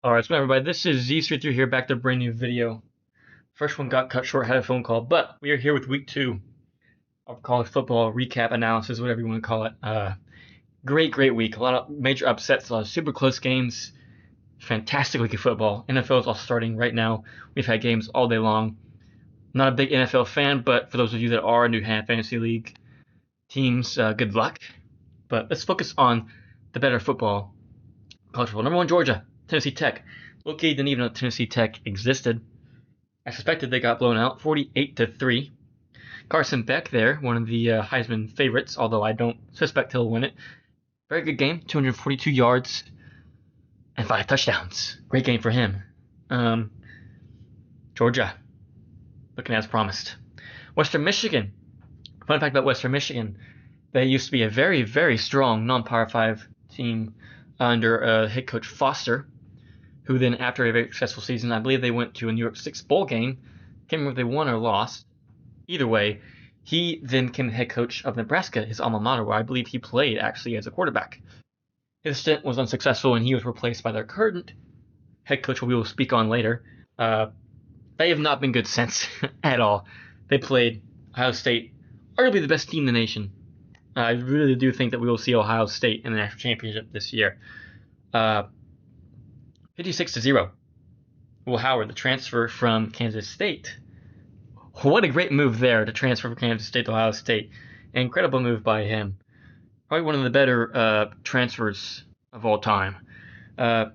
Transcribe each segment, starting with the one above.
Alright, so everybody, this is Z33 here, back to a brand new video. First one got cut short, had a phone call, but we are here with week 2 of college football recap analysis, whatever you want to call it. Great week. A lot of major upsets, a lot of super close games. Fantastic week of football. NFL is all starting right now. We've had games all day long. Not a big NFL fan, but for those of you that are new hand fantasy league teams, good luck. But let's focus on the better football. College football. Number 1, Georgia. Tennessee Tech. Loki didn't even know Tennessee Tech existed. I suspected they got blown out, 48-3. Carson Beck there, one of the Heisman favorites, although I don't suspect he'll win it. Very good game, 242 yards and 5 touchdowns. Great game for him. Georgia, looking as promised. Western Michigan. Fun fact about Western Michigan, they used to be a very strong non-Power 5 team under head coach Foster, who then, after a very successful season, I believe they went to a New York Six bowl game. Can't remember if they won or lost. Either way, he then became the head coach of Nebraska, his alma mater, where I believe he played actually as a quarterback. His stint was unsuccessful, and he was replaced by their current head coach, who we will speak on later. They have not been good since at all. They played Ohio State, arguably the best team in the nation. I really do think that we will see Ohio State in the national championship this year. 56-0. Will Howard, the transfer from Kansas State. What a great move there to transfer from Kansas State to Ohio State. Incredible move by him. Probably one of the better transfers of all time.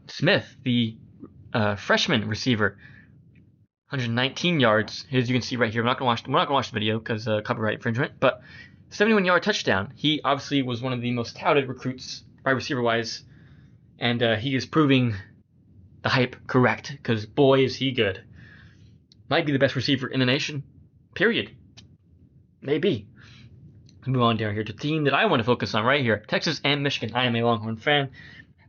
Smith, the freshman receiver, 119 yards. As you can see right here, we're not gonna watch the video because copyright infringement. But 71-yard touchdown. He obviously was one of the most touted recruits, wide receiver wise, and he is proving the hype correct, because boy is he good. Might be the best receiver in the nation, period. Maybe. Move on down here to the team that I want to focus on right here, Texas and Michigan. I am a Longhorn fan,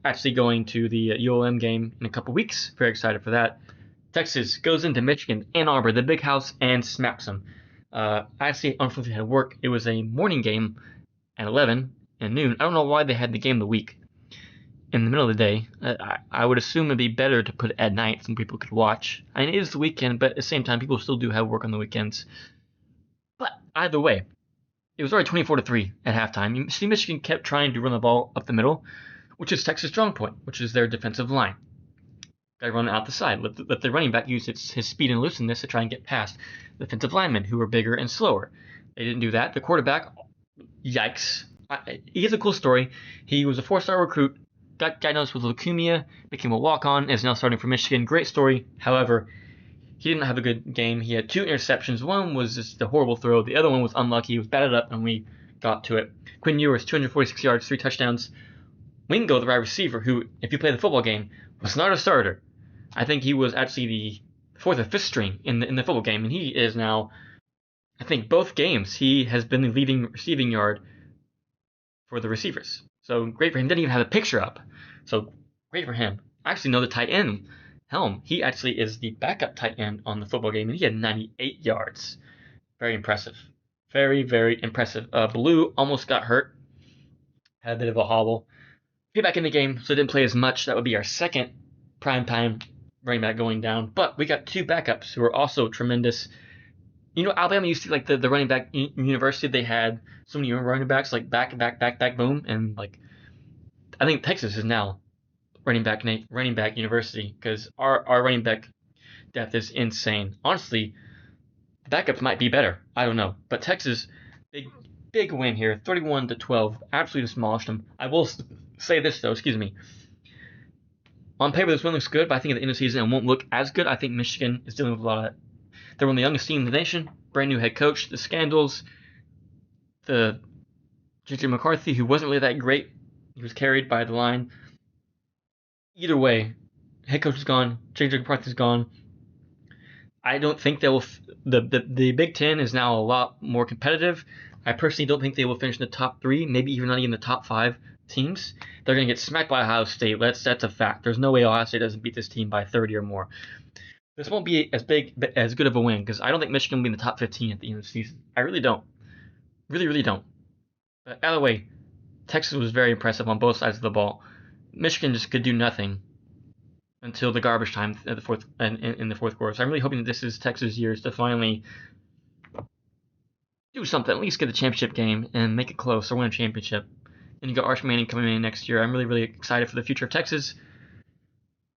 actually going to the ULM game in a couple weeks. Very excited for that. Texas goes into Michigan, Ann Arbor, the big house, and smacks them. Actually, unfortunately, had to work. It was a morning game at 11 and noon. I don't know why they had the game of the week in the middle of the day. I would assume it'd be better to put it at night so people could watch. I mean, it is the weekend, but at the same time, people still do have work on the weekends. But either way, it was already 24-3 at halftime. You see, Michigan kept trying to run the ball up the middle, which is Texas' strong point, which is their defensive line. Got to run it out the side. Let the running back use his speed and looseness to try and get past the defensive linemen, who are bigger and slower. They didn't do that. The quarterback, yikes. He has a cool story. He was a 4-star recruit, got diagnosed with leukemia, became a walk-on, is now starting for Michigan. Great story. However, he didn't have a good game. He had 2 interceptions. One was just a horrible throw. The other one was unlucky. He was batted up, and we got to it. Quinn Ewers, 246 yards, 3 touchdowns. Wingo, the wide receiver, who, if you play the football game, was not a starter. I think he was actually the 4th or 5th string in the football game, and he is now, I think, both games, he has been the leading receiving yard for the receivers. So great for him. Didn't even have a picture up. So great for him. I actually know the tight end, Helm. He actually is the backup tight end on the football game, and he had 98 yards. Very impressive. Very impressive. Blue almost got hurt. Had a bit of a hobble. Get back in the game, so didn't play as much. That would be our second primetime running back going down. But we got 2 backups who are also tremendous. You know, Alabama used to, like, the running back university, they had so many running backs, like back, boom. And, like, I think Texas is now running back university, because our running back depth is insane. Honestly, the backups might be better. I don't know. But Texas, big win here, 31-12. Absolutely demolished them. I will say this, though, excuse me. On paper, this win looks good, but I think at the end of the season it won't look as good. I think Michigan is dealing with a lot of... They're one of the youngest teams in the nation. Brand new head coach. The scandals. The J.J. McCarthy, who wasn't really that great. He was carried by the line. Either way, head coach is gone. J.J. McCarthy's gone. I don't think they will... The Big Ten is now a lot more competitive. I personally don't think they will finish in the top 3, maybe even not even the top 5 teams. They're going to get smacked by Ohio State. That's a fact. There's no way Ohio State doesn't beat this team by 30 or more. This won't be as good of a win, because I don't think Michigan will be in the top 15 at the end of the season. I really don't. Really don't. But either way, Texas was very impressive on both sides of the ball. Michigan just could do nothing. until the garbage time at the fourth in the fourth quarter. So I'm really hoping that this is Texas' years to finally do something, at least get the championship game and make it close or win a championship. And you got Arch Manning coming in next year. I'm really, really excited for the future of Texas.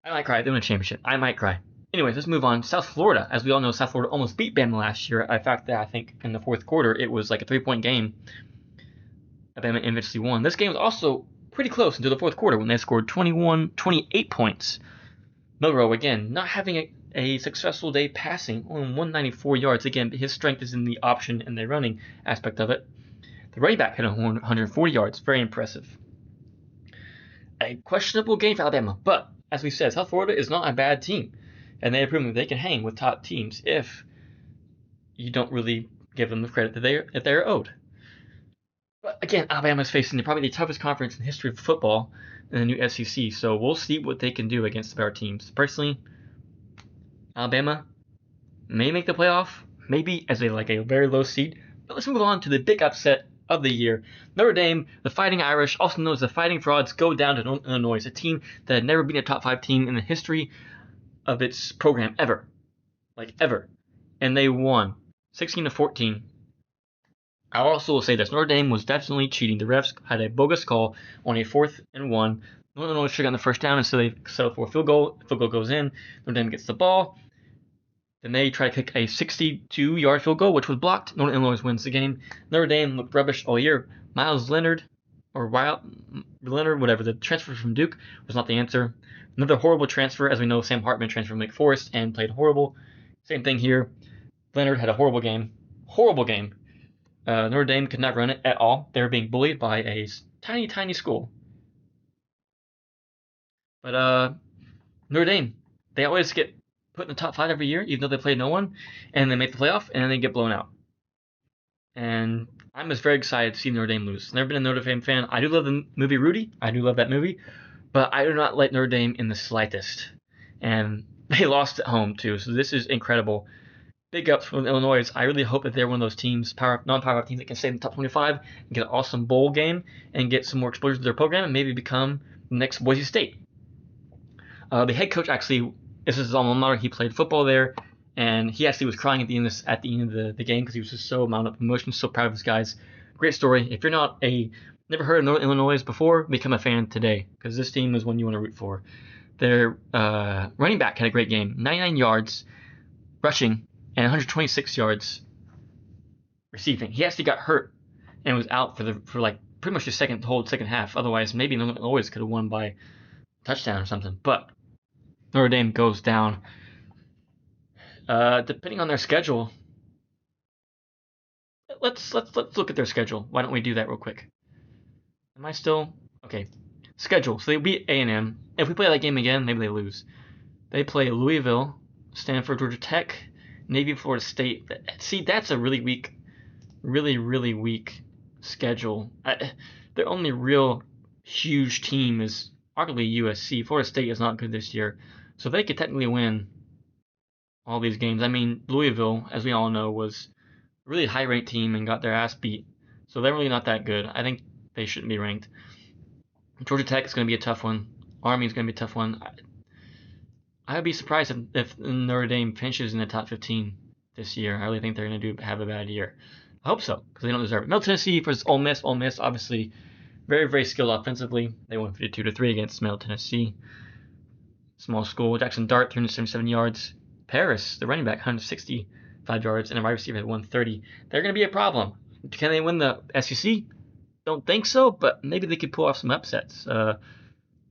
I might cry if they win a championship. I might cry. Anyways, let's move on. South Florida. As we all know, South Florida almost beat Bama last year. In fact, I think in the fourth quarter, it was like a 3-point game. Bama eventually won. This game was also pretty close until the fourth quarter when they scored 28 points. Milroe, again, not having a successful day passing, only 194 yards. Again, his strength is in the option and the running aspect of it. The running back had 140 yards. Very impressive. A questionable game for Alabama, but as we said, South Florida is not a bad team, and they have proven that they can hang with top teams if you don't really give them the credit that they're owed. But again, Alabama is facing probably the toughest conference in the history of football in the new SEC, so we'll see what they can do against the better teams. Personally, Alabama may make the playoff, maybe as a very low seed. But let's move on to the big upset of the year. Notre Dame, the Fighting Irish, also known as the Fighting Frauds, go down to Illinois, a team that had never been a top 5 team in the history of its program ever. Ever. And they won 16-14. I also will say this, Notre Dame was definitely cheating. The refs had a bogus call on a 4th and 1. Illinois should have gotten the first down, and so they settled for a field goal. The field goal goes in. Notre Dame gets the ball. Then they try to kick a 62-yard field goal, which was blocked. Northern Illinois wins the game. Notre Dame looked rubbish all year. Miles Leonard, whatever, the transfer from Duke was not the answer. Another horrible transfer. As we know, Sam Hartman transferred from Wake Forest and played horrible. Same thing here. Leonard had a horrible game. Notre Dame could not run it at all. They were being bullied by a tiny, tiny school. But Notre Dame, they always get put in the top 5 every year, even though they play no one, and they make the playoff, and then they get blown out. And I'm just very excited to see Notre Dame lose. Never been a Notre Dame fan. I do love the movie Rudy. I do love that movie, but I do not like Notre Dame in the slightest. And they lost at home too, so this is incredible. Big ups from Illinois. I really hope that they're one of those teams, non-power teams, that can stay in the top 25 and get an awesome bowl game and get some more exposure to their program and maybe become the next Boise State. The head coach actually, this is his alma mater. He played football there, and he actually was crying at the end of the game because he was just so mounted up with emotions, so proud of his guys. Great story. If you're never heard of Northern Illinois before, become a fan today because this team is one you want to root for. Their running back had a great game, 99 yards rushing and 126 yards receiving. He actually got hurt and was out for pretty much the whole second half. Otherwise, maybe Northern Illinois could have won by a touchdown or something. But Notre Dame goes down. Depending on their schedule, let's look at their schedule. Why don't we do that real quick? Am I still okay? Schedule. So they beat A&M. If we play that game again, maybe they lose. They play Louisville, Stanford, Georgia Tech, Navy, Florida State. See, that's a really weak, really weak schedule. Their only real huge team is arguably USC. Florida State is not good this year, so they could technically win all these games. I mean, Louisville, as we all know, was a really high-ranked team and got their ass beat, so they're really not that good. I think they shouldn't be ranked. Georgia Tech is going to be a tough one. Army is going to be a tough one. I would be surprised if Notre Dame finishes in the top 15 this year. I really think they're going to have a bad year. I hope so, because they don't deserve it. Middle Tennessee versus Ole Miss. Ole Miss, obviously, very, very skilled offensively. They won 52-3 against Middle Tennessee. Small school. Jackson Dart, 377 yards. Paris, the running back, 165 yards. And a wide receiver had 130. They're going to be a problem. Can they win the SEC? Don't think so, but maybe they could pull off some upsets.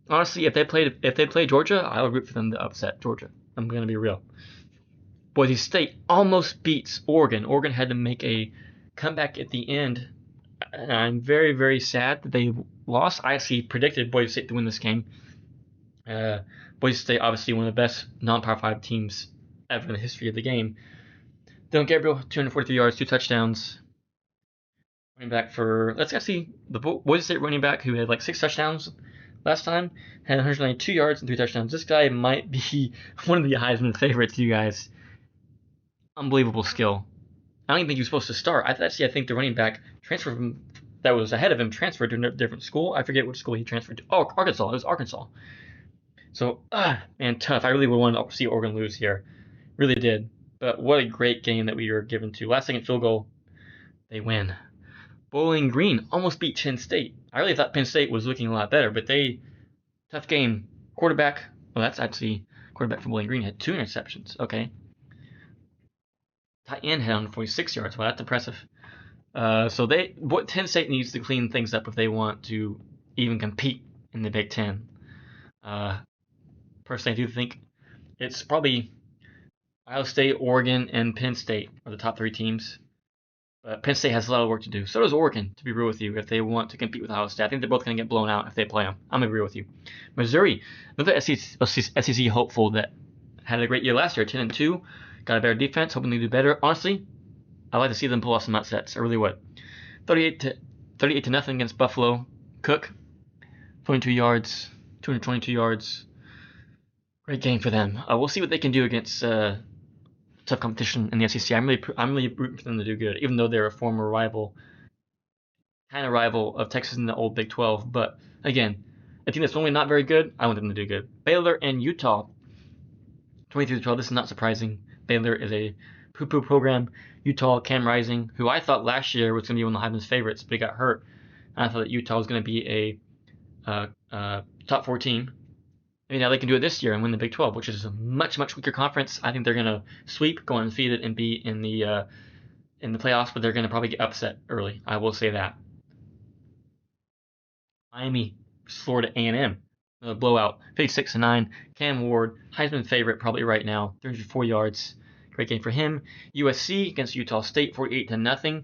Honestly, if they played Georgia, I would root for them to upset Georgia. I'm going to be real. Boise State almost beats Oregon. Oregon had to make a comeback at the end, and I'm very, very sad that they lost. I actually predicted Boise State to win this game. Boise State, obviously one of the best non-Power 5 teams ever in the history of the game. Dylan Gabriel, 243 yards, 2 touchdowns. Running back the Boise State running back who had 6 touchdowns last time, had 192 yards and 3 touchdowns. This guy might be one of the Heisman favorites, you guys. Unbelievable skill. I don't even think he was supposed to start. I think the running back that was ahead of him transferred to a different school. I forget which school he transferred to. Oh, Arkansas. It was Arkansas. So, man, tough. I really would want to see Oregon lose here. Really did. But what a great game that we were given to. Last second field goal, they win. Bowling Green almost beat Penn State. I really thought Penn State was looking a lot better, but tough game. Quarterback, well, that's actually quarterback for Bowling Green had 2 interceptions. Okay. Tight end had 146 yards. Well, that's impressive. So what Penn State needs to clean things up if they want to even compete in the Big Ten. Personally, I do think it's probably Ohio State, Oregon, and Penn State are the top 3 teams. But Penn State has a lot of work to do. So does Oregon, to be real with you, if they want to compete with Ohio State. I think they're both going to get blown out if they play them. I'm going to agree with you. Missouri, another SEC hopeful that had a great year last year, 10-2, got a better defense, hoping they do better. Honestly, I'd like to see them pull off some upsets. I really would. 38 to nothing against Buffalo. Cook, 22 yards, 222 yards. Great game for them. We'll see what they can do against tough competition in the SEC. I'm really rooting for them to do good, even though they're a former rival, kind of rival of Texas in the old Big 12. But again, a team that's normally not very good, I want them to do good. Baylor and Utah, 23-12. This is not surprising. Baylor is a poo-poo program. Utah, Cam Rising, who I thought last year was going to be one of the Heisman's favorites, but he got hurt. And I thought that Utah was going to be a top 4 team. I mean, now they can do it this year and win the Big 12, which is a much, much weaker conference. I think they're going to sweep, go undefeated, and be in the playoffs, but they're going to probably get upset early. I will say that. Miami, Florida A&M, a blowout, 56-9. Cam Ward, Heisman favorite probably right now, 304 yards. Great game for him. USC against Utah State, 48-0.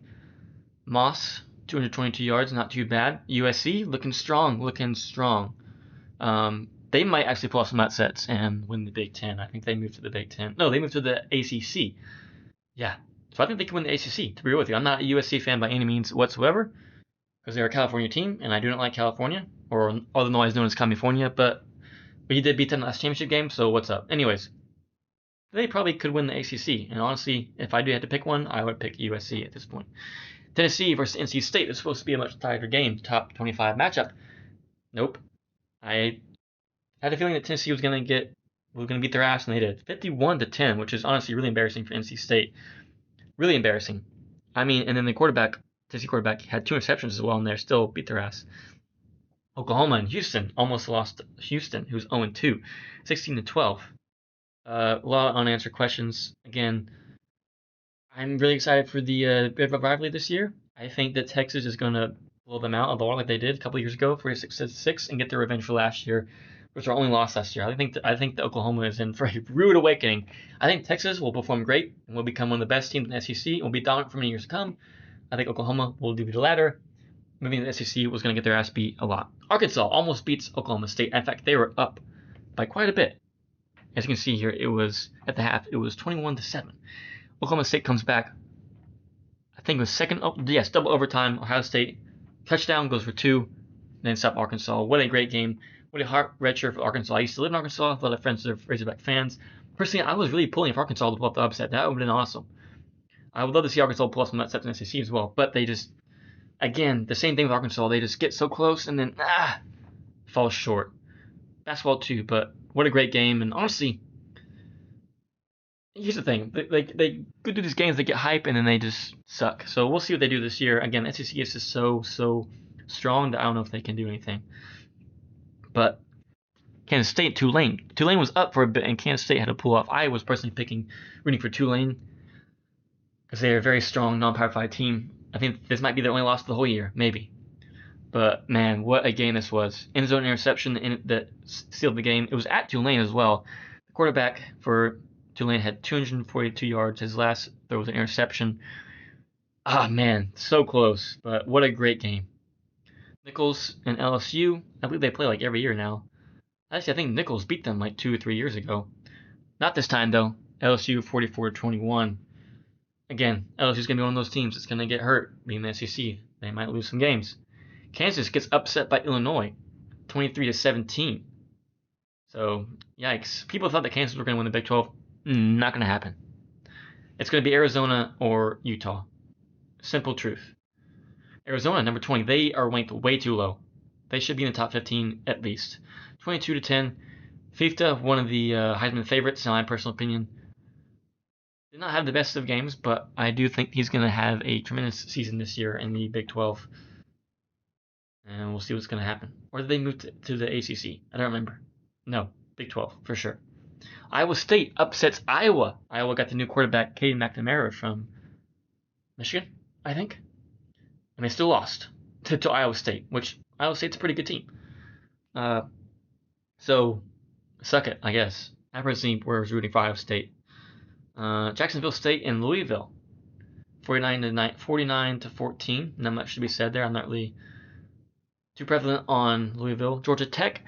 Moss, 222 yards, not too bad. USC looking strong. They might actually pull off some upsets and win the Big Ten. I think they moved to the Big Ten. No, they moved to the ACC. Yeah. So I think they can win the ACC, to be real with you. I'm not a USC fan by any means whatsoever because they're a California team, and I do not like California, or otherwise known as California, but we did beat them last championship game, so what's up? Anyways, they probably could win the ACC, and honestly, if I do have to pick one, I would pick USC at this point. Tennessee versus NC State is supposed to be a much tighter game, top 25 matchup. Nope. I had a feeling that Tennessee was going to beat their ass, and they did. 51-10, which is honestly really embarrassing for NC State. Really embarrassing. I mean, and then the Tennessee quarterback, had 2 interceptions as well, and they still beat their ass. Oklahoma and Houston almost lost Houston, who's 0-2, 16-12. A lot of unanswered questions. Again, I'm really excited for the bit of a rivalry this year. I think that Texas is going to blow them out of the water like they did a couple years ago, 46-6, and get their revenge for last year, which was our only loss last year. I think that Oklahoma is in for a rude awakening. I think Texas will perform great and will become one of the best teams in the SEC and will be dominant for many years to come. I think Oklahoma will do the latter. Moving to the SEC was going to get their ass beat a lot. Arkansas almost beats Oklahoma State. In fact, they were up by quite a bit. As you can see here, it was at the half, it was 21-7. Oklahoma State comes back. I think it was double overtime. Ohio State touchdown goes for 2, then stop Arkansas. What a great game. What a heart redshirt for Arkansas. I used to live in Arkansas. A lot of friends are Razorback fans. Personally, I was really pulling for Arkansas to pull up the upset. That would have been awesome. I would love to see Arkansas pull off some upsets in the SEC as well. But they just, again, the same thing with Arkansas. They just get so close and then, fall short. Basketball too, but what a great game. And honestly, here's the thing. They go through these games, they get hype, and then they just suck. So we'll see what they do this year. Again, SEC is just so strong that I don't know if they can do anything. But Kansas State, Tulane. Tulane was up for a bit, and Kansas State had to pull off. I was personally rooting for Tulane because they're a very strong non-Power 5 team. I think this might be their only loss of the whole year, maybe. But, man, what a game this was. End zone interception that sealed the game. It was at Tulane as well. The quarterback for Tulane had 242 yards. His last throw was an interception. Man, so close. But what a great game. Nichols and LSU, I believe they play like every year now. Actually, I think Nichols beat them like 2 or 3 years ago. Not this time, though. LSU 44-21. Again, LSU's going to be one of those teams that's going to get hurt being the SEC. They might lose some games. Kansas gets upset by Illinois, 23-17. So, yikes. People thought that Kansas were going to win the Big 12. Not going to happen. It's going to be Arizona or Utah. Simple truth. Arizona, number 20, they are ranked way too low. They should be in the top 15 at least. 22-10. Fifta, one of the Heisman favorites, in my personal opinion, did not have the best of games, but I do think he's going to have a tremendous season this year in the Big 12. And we'll see what's going to happen. Or did they move to the ACC? I don't remember. No, Big 12, for sure. Iowa State upsets Iowa. Iowa got the new quarterback, Cade McNamara, from Michigan, I think. And they still lost to Iowa State, which Iowa State's a pretty good team. So, suck it, I guess. I personally was rooting for Iowa State. Jacksonville State and Louisville, 49 to 14. Not much to be said there. I'm not really too prevalent on Louisville. Georgia Tech,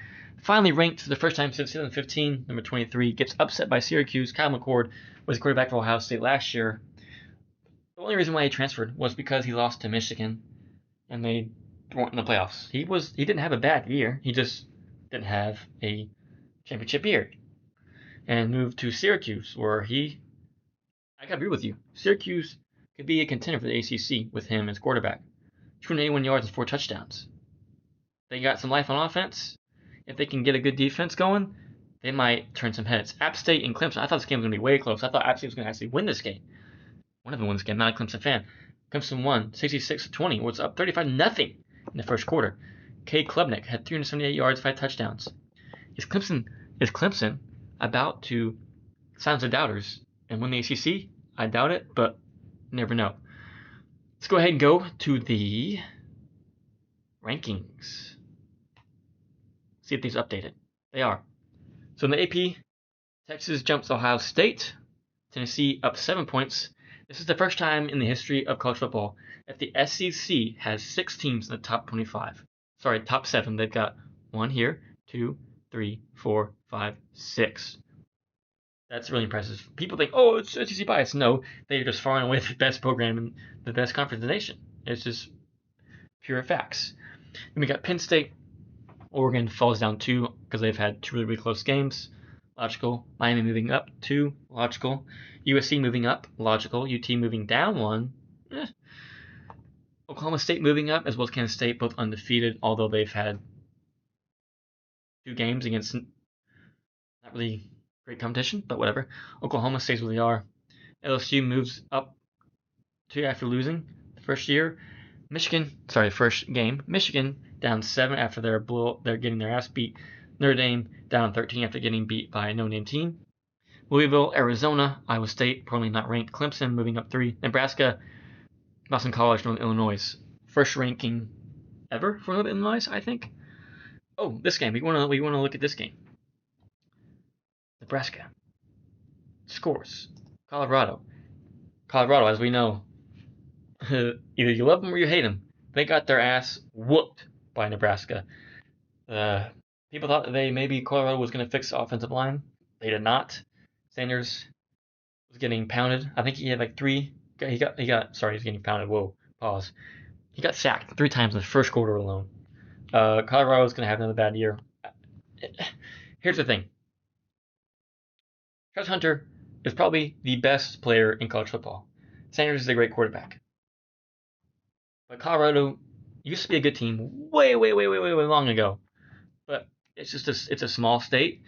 finally ranked for the first time since 2015, number 23, gets upset by Syracuse. Kyle McCord was the quarterback for Ohio State last year. The only reason why he transferred was because he lost to Michigan, and they weren't in the playoffs. He didn't have a bad year. He just didn't have a championship year, and moved to Syracuse, where I gotta agree with you. Syracuse could be a contender for the ACC with him as quarterback. 281 yards and 4 touchdowns. They got some life on offense. If they can get a good defense going, they might turn some heads. App State and Clemson. I thought this game was going to be way close. I thought App State was going to actually win this game. One of them won this game. I'm not a Clemson fan. Clemson won 66-20. Was up 35-0 in the first quarter. Cade Klubnik had 378 yards, 5 touchdowns. Is Clemson about to silence the doubters and win the ACC? I doubt it, but never know. Let's go ahead and go to the rankings. See if these updated. They are. So in the AP, Texas jumps Ohio State. Tennessee up 7 points. This is the first time in the history of college football that the SEC has 6 teams in the top 25. Sorry, top 7. They've got 1 here, 2, 3, 4, 5, 6. That's really impressive. People think, oh, it's SEC bias. No, they're just far and away the best program in the best conference in the nation. It's just pure facts. Then we got Penn State. Oregon falls down 2 because they've had 2 really, really close games. Logical. Miami moving up 2. Logical. USC moving up. Logical. UT moving down 1. Oklahoma State moving up, as well as Kansas State, both undefeated, although they've had 2 games against not really great competition, but whatever. Oklahoma stays where they are. LSU moves up 2 after losing the first game. Michigan down 7 after they're getting their ass beat. Notre Dame down 13 after getting beat by a no-name team. Louisville, Arizona, Iowa State, probably not ranked. Clemson moving up 3. Nebraska, Boston College, Northern Illinois. First ranking ever for Northern Illinois, I think. Oh, this game. We want to look at this game. Nebraska. Scores. Colorado, as we know, either you love them or you hate them. They got their ass whooped by Nebraska. People thought that maybe Colorado was going to fix the offensive line. They did not. Sanders was getting pounded. I think he had like 3. He's getting pounded. Whoa, pause. He got sacked 3 times in the first quarter alone. Colorado is going to have another bad year. Here's the thing. Travis Hunter is probably the best player in college football. Sanders is a great quarterback. But Colorado used to be a good team way long ago. But it's a small state.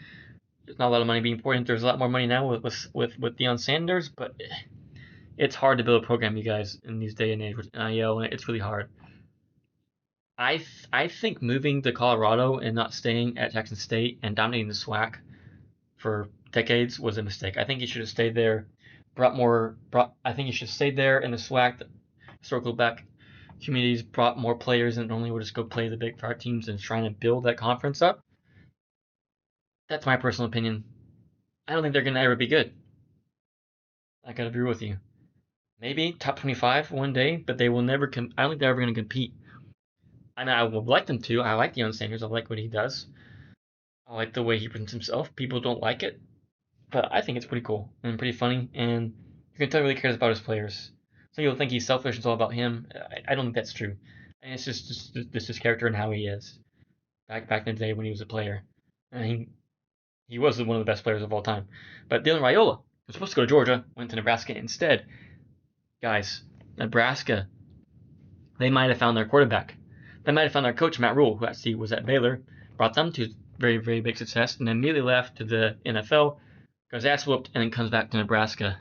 There's not a lot of money being poured in. There's a lot more money now with Deion Sanders, but it's hard to build a program, you guys, in these day and age with NIL, and it's really hard. I think moving to Colorado and not staying at Jackson State and dominating the SWAC for decades was a mistake. I think he should have stayed there. I think he should have stayed there in the SWAC. The historical back communities brought more players and only would just go play the Big 5 teams and trying to build that conference up. That's my personal opinion. I don't think they're going to ever be good. I gotta agree with you. Maybe top 25 one day, but they will never. I don't think they're ever going to compete. I mean, I would like them to. I like Deion Sanders. I like what he does. I like the way he presents himself. People don't like it, but I think it's pretty cool and pretty funny. And you can tell he really cares about his players. Some people think he's selfish. It's all about him. I don't think that's true. And it's just his character and how he is. Back in the day when he was a player, and he was one of the best players of all time. But Dylan Raiola was supposed to go to Georgia, went to Nebraska instead. Guys, Nebraska, they might have found their quarterback. They might have found their coach, Matt Rule, who actually was at Baylor, brought them to very, very big success, and then immediately left to the NFL, got his ass whooped, and then comes back to Nebraska.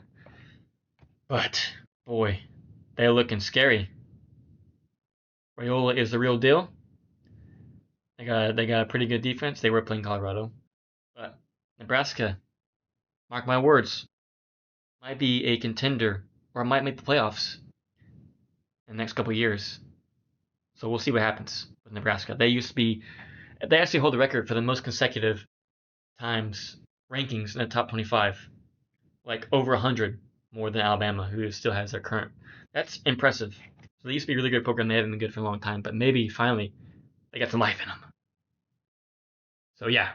But, boy, they're looking scary. Raiola is the real deal. They got a pretty good defense. They were playing Colorado. But Nebraska, mark my words, might be a contender or might make the playoffs in the next couple of years. So we'll see what happens with Nebraska. They actually hold the record for the most consecutive times rankings in the top 25, like over 100 more than Alabama, who still has their current. That's impressive. So they used to be a really good program. They haven't been good for a long time, but maybe finally they got some life in them. So yeah,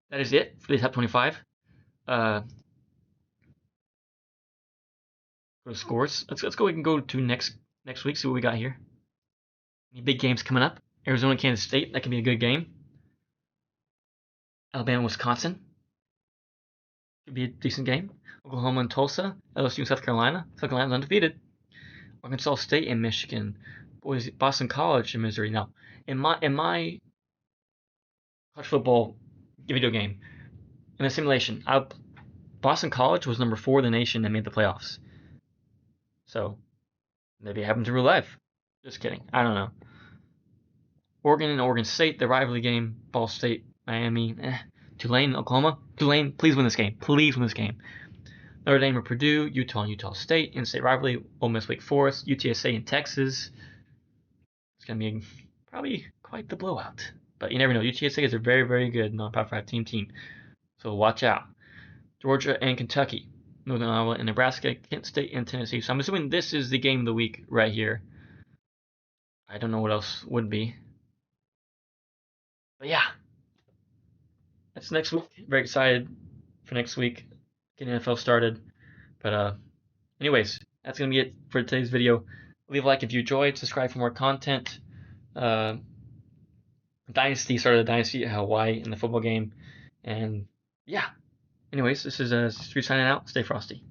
that is it for the top 25. Go to scores. Let's go. We can go to next week. See what we got here. Any big games coming up? Arizona, Kansas State. That can be a good game. Alabama, Wisconsin. Could be a decent game. Oklahoma and Tulsa. LSU and South Carolina. South Carolina's undefeated. Arkansas State and Michigan. Boys, Boston College and Missouri. Now, in my college football video game, in a simulation, Boston College was number 4 in the nation and made the playoffs. So maybe it happened to real life. Just kidding. I don't know. Oregon and Oregon State, the rivalry game. Ball State, Miami, Tulane, Oklahoma. Tulane, please win this game. Please win this game. Notre Dame or Purdue, Utah and Utah State, in-state rivalry, Ole Miss, Wake Forest, UTSA and Texas. It's going to be probably quite the blowout. But you never know. UTSA is a very, very good non-Power 5 team. So watch out. Georgia and Kentucky, Northern Iowa and Nebraska, Kent State and Tennessee. So I'm assuming this is the game of the week right here. I don't know what else would be. But yeah, that's next week. Very excited for next week. Getting NFL started. But anyways, that's going to be it for today's video. Leave a like if you enjoyed. Subscribe for more content. Dynasty started a dynasty at Hawaii in the football game. And yeah. Anyways, this is Street signing out. Stay frosty.